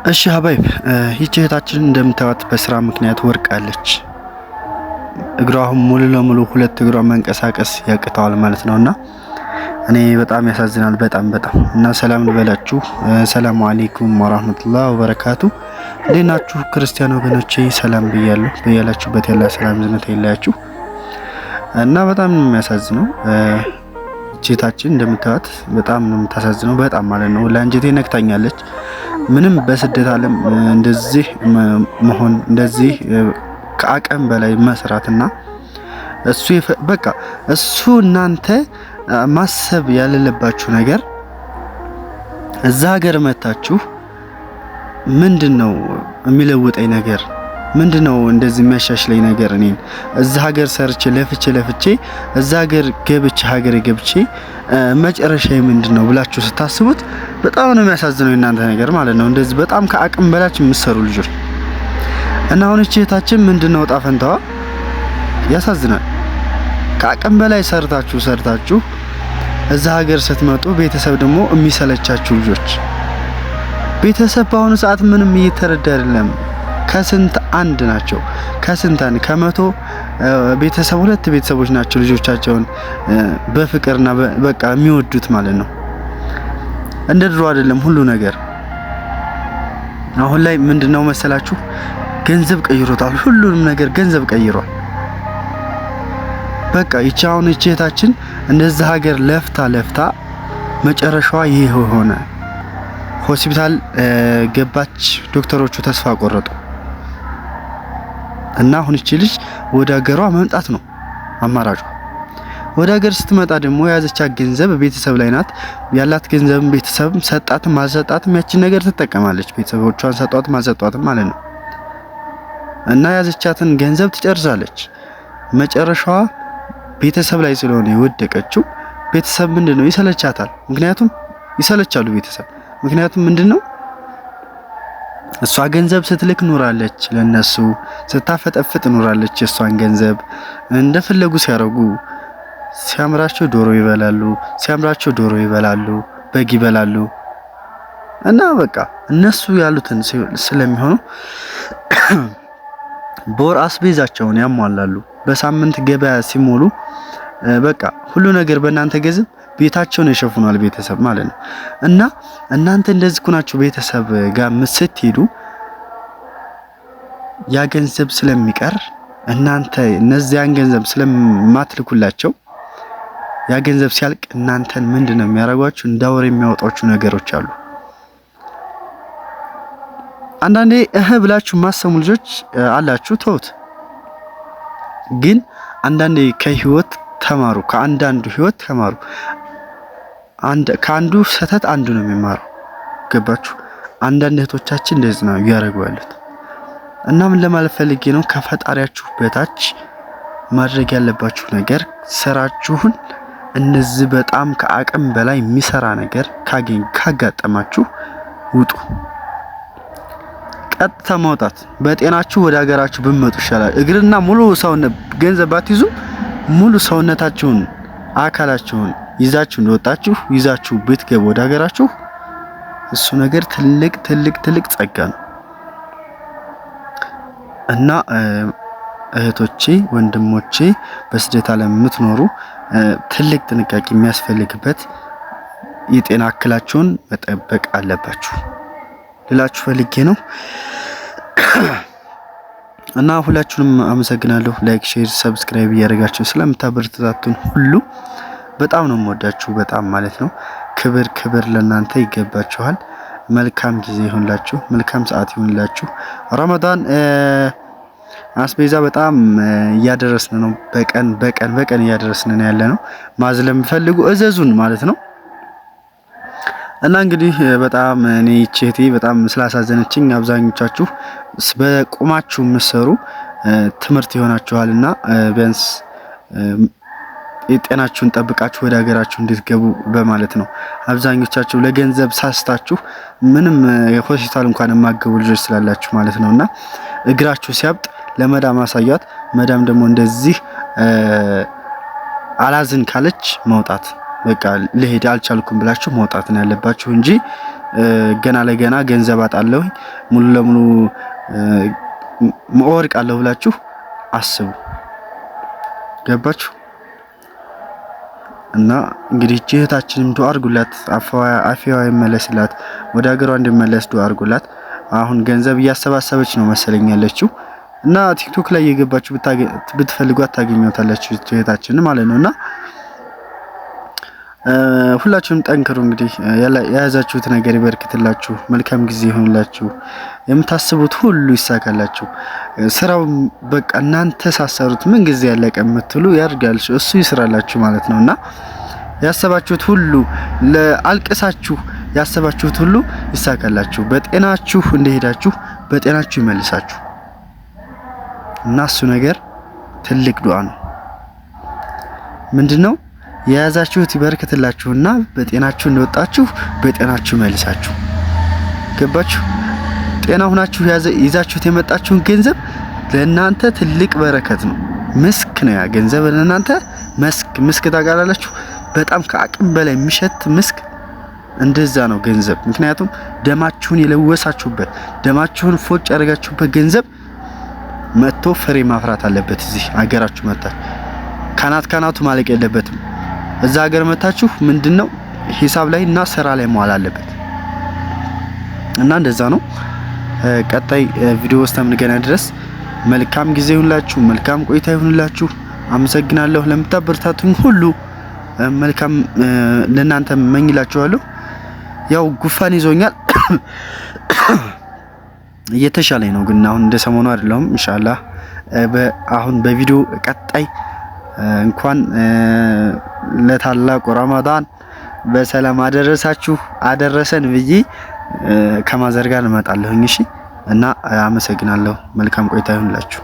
እሺ ሀባይብ ይህች እህታችን እንደምታዩት በስራ ምክንያት ወርቃለች። እግሯ ሙሉ ለሙሉ ሁለት እግሯ መንቀሳቀስ ያቅተዋል ማለት ነውና እኔ በጣም ያሳዝናል። በጣም እና ሰላም ልበላችሁ። ሰላም አለይኩም ወራህመቱላሂ ወበረካቱ። እንዴት ናችሁ ክርስቲያን ወገኖቼ? ሰላም ብያለሁ። በያላችሁበት ያለ ሰላም ዝነታ ይለያችሁ እና በጣም ነው የሚያሳዝነው። እህታችን እንደምታዩት በጣም ነው የምታሳዝነው። በጣም ማለት ነው ለአንጀቴ ነክታኛለች። ምንም በስደት ዓለም እንደዚህ መሆን እንደዚህ ከአቅም በላይ መስራትና እሱ እናንተ ማሰብ ያለባችሁ ነገር እዛ ሀገር መታችሁ ምንድነው የሚለውጠኝ ነገር ምንድነው እንደዚህ የሚያሻሽለኝ ነገር? እኔን እዛ ሀገር ሰርቼ ለፍቼ እዛ ሀገር ገብቼ መጨረሻዬ ምንድነው ብላችሁ ስታስቡት በጣም ነው የሚያሳዝነው እናንተ ነገር ማለት ነው። እንደዚህ በጣም ከአቅም በላችሁ የምትሰሩ ልጆች እና አሁን እህታችን ምንድነው ዕጣ ፈንታዋ? ያሳዝናል። ከአቅም በላይ ሰርታችሁ እዛ ሀገር ስትመጡ ቤተሰብ ደግሞ የሚሰለቻችሁ ልጆች። ቤተሰብ በአሁኑ ሰዓት ምንም እየተረዳ አይደለም። ከስንት አንድ ናቸው። ከስንት አንድ ከመቶ ቤተሰብ ሁለት ቤተሰቦች ናቸው ልጆቻቸውን በፍቅርና በቃ የሚወዱት ማለት ነው። እንደ ድሮ አይደለም ሁሉ ነገር። አሁን ላይ ምንድነው መሰላችሁ? ገንዘብ ቀይሮታል። ሁሉንም ነገር ገንዘብ ቀይሯል። በቃ ይቻውን እህታችን እንደዛ ሀገር ለፍታ መጨረሻዋ ይሄ ሆነ። ሆስፒታል ገባች። ዶክተሮቹ ተስፋ ቆረጡ እና አሁን እቺ ልጅ ወደ ሀገሯ መምጣት ነው አማራጯ። ወደ ሀገር ስትመጣ ደግሞ የያዘቻት ገንዘብ ቤተሰብ ላይ ናት። ያላት ገንዘብ ቤተሰብ ሰጣትም አልሰጣትም ያቺን ነገር ትጠቀማለች። ቤተሰቦቿን ሰጧትም አልሰጧትም ማለት ነው። እና የያዘቻትን ገንዘብ ትጨርሳለች። መጨረሻዋ ቤተሰብ ላይ ስለሆነ የወደቀችው ቤተሰብ ምንድነው ይሰለቻታል። ምክንያቱም ይሰለቻሉ ቤተሰብ። ምክንያቱም ምንድነው እሷ ገንዘብ ስትልክ ኖራለች፣ ለነሱ ስታፈጠፍጥ ኖራለች። እሷን ገንዘብ እንደፈለጉ ሲያረጉ፣ ሲያምራቸው ዶሮ ይበላሉ፣ በግ ይበላሉ እና በቃ እነሱ ያሉትን ስለሚሆኑ በወር አስቤዛቸውን ያሟላሉ። በሳምንት ገበያ ሲሞሉ በቃ ሁሉ ነገር በእናንተ ገንዘብ ቤታቸውን ይሸፍናል ቤተሰብ ማለት ነው። እና እናንተ እንደዚህ ኩናችሁ ቤተሰብ ጋር ስትሄዱ ያ ገንዘብ ስለሚቀር እናንተ እነዚያን ገንዘብ ስለማትልኩላቸው ያ ገንዘብ ሲያልቅ እናንተን ምንድነው የሚያረጋችሁ? እንዳወር የሚያወጣችሁ ነገሮች አሉ። አንዳንዴ ብላችሁ ማሰሙ ልጆች አላችሁ። ተውት። ግን አንዳንዴ ከህይወት ተማሩ። ከአንዳንዱ ህይወት ተማሩ። ከአንዱ ሰተት አንዱ ነው የሚማረው። ገባችሁ? አንዳንድ እህቶቻችን እንደዚህ ነው ያረጉ ያሉት። እና ምን ለማለት ፈልጌ ነው፣ ከፈጣሪያችሁ በታች ማድረግ ያለባችሁ ነገር ስራችሁን እነዚህ በጣም ከአቅም በላይ የሚሰራ ነገር ካጋጠማችሁ ውጡ። ቀጥታ ማውጣት። በጤናችሁ ወደ ሀገራችሁ ብትመጡ ይሻላል። እግርና ሙሉ ሰውነት ገንዘብ ባትይዙ ሙሉ ሰውነታችሁን አካላችሁን ይዛችሁ እንደወጣችሁ ይዛችሁ ብትገቡ ወደ ሀገራችሁ እሱ ነገር ትልቅ ጸጋ ነው። እና እህቶቼ ወንድሞቼ በስደት ዓለም የምትኖሩ ትልቅ ጥንቃቄ የሚያስፈልግበት የጤና እክላችሁን መጠበቅ አለባችሁ ልላችሁ ፈልጌ ነው። እና ሁላችሁንም አመሰግናለሁ። ላይክ፣ ሼር፣ ሰብስክራይብ እያደረጋችሁ ስለምታበረታቱን ሁሉ በጣም ነው የምወዳችሁ። በጣም ማለት ነው። ክብር ለእናንተ ይገባችኋል። መልካም ጊዜ ይሁንላችሁ። መልካም ሰዓት ይሁንላችሁ። ረመዳን አስቤዛ በጣም እያደረስን ነው። በቀን እያደረስን ነው ያለ ነው። ማዝለም ፈልጉ እዘዙን ማለት ነው። እና እንግዲህ በጣም እኔ እህቴ በጣም ስላሳዘነችኝ አብዛኞቻችሁ በቁማችሁ ምሰሩ ትምህርት ይሆናችኋልና ቢያንስ የጤናችሁን ጠብቃችሁ ወደ ሀገራችሁ እንድትገቡ በማለት ነው። አብዛኞቻችሁ ለገንዘብ ሳስታችሁ ምንም ሆስፒታል እንኳን የማገቡ ልጆች ስላላችሁ ማለት ነውና እግራችሁ ሲያብጥ ለመዳም አሳያት። መዳም ደግሞ እንደዚህ አላዝን ካለች መውጣት በቃ ልሄድ አልቻልኩም ብላችሁ መውጣት ነው ያለባችሁ እንጂ ገና ለገና ገንዘብ አጣለሁ ሙሉ ለሙሉ ወርቃለሁ ብላችሁ አስቡ። ገባችሁ? እና እንግዲህ እህታችንም ዱአ አድርጉላት፣ አፊያዋ ይመለስላት፣ ወደ ሀገሯ እንድመለስ ዱአ አድርጉላት። አሁን ገንዘብ እያሰባሰበች ነው መሰለኝ ያለችው እና ቲክቶክ ላይ የገባችሁ ብትፈልጓት ታገኙታላችሁ እህታችንን ማለት ነውና ሁላችሁም ጠንክሩ። እንግዲህ የያዛችሁት ነገር ይበርክትላችሁ፣ መልካም ጊዜ ይሁንላችሁ፣ የምታስቡት ሁሉ ይሳካላችሁ። ስራው በቃ እናንተ ሳሰሩት ምን ጊዜ ያለቀ የምትሉ ያርጋል እሱ ይስራላችሁ ማለት ነውና ያሰባችሁት ሁሉ ለአልቅሳችሁ ያሰባችሁት ሁሉ ይሳካላችሁ። በጤናችሁ እንደሄዳችሁ በጤናችሁ ይመልሳችሁ እና እሱ ነገር ትልቅ ዱዓ ነው። ምንድነው የያዛችሁት ይበርክትላችሁና በጤናችሁ እንደወጣችሁ በጤናችሁ ይመልሳችሁ። ገባችሁ? ጤና ሆናችሁ ይዛችሁት የመጣችሁን ገንዘብ ለእናንተ ትልቅ በረከት ነው። ምስክ ነው ያ ገንዘብ ለእናንተ ምስክ ታውቃላችሁ። በጣም ከአቅም በላይ የሚሸት ምስክ እንደዛ ነው ገንዘብ። ምክንያቱም ደማችሁን የለወሳችሁበት ደማችሁን ፎጭ ያደረጋችሁበት ገንዘብ መጥቶ ፍሬ ማፍራት አለበት። እዚህ ሀገራችሁ መጣችሁ ካናቱ ማለቅ የለበትም። እዛ ሀገር መጣችሁ ምንድነው ሂሳብ ላይ እና ስራ ላይ መዋል አለበት እና እንደዛ ነው። ቀጣይ ቪዲዮ ውስጥ እስከምንገናኝ ድረስ መልካም ጊዜ ይሁንላችሁ፣ መልካም ቆይታ ይሁንላችሁ። አመሰግናለሁ ለምታበረታቱኝ ሁሉ መልካም ለእናንተ መኝላችኋለሁ። ያው ጉፋን ይዞኛል እየተሻለኝ ነው፣ ግን አሁን እንደሰሞኑ አይደለም። ኢንሻአላህ አሁን በቪዲዮ ቀጣይ እንኳን ለታላቁ ረመዳን በሰላም አደረሳችሁ አደረሰን ብዬ ከማዘር ጋር እመጣለሁኝ። እሺ እና አመሰግናለሁ። መልካም ቆይታ ይሁንላችሁ።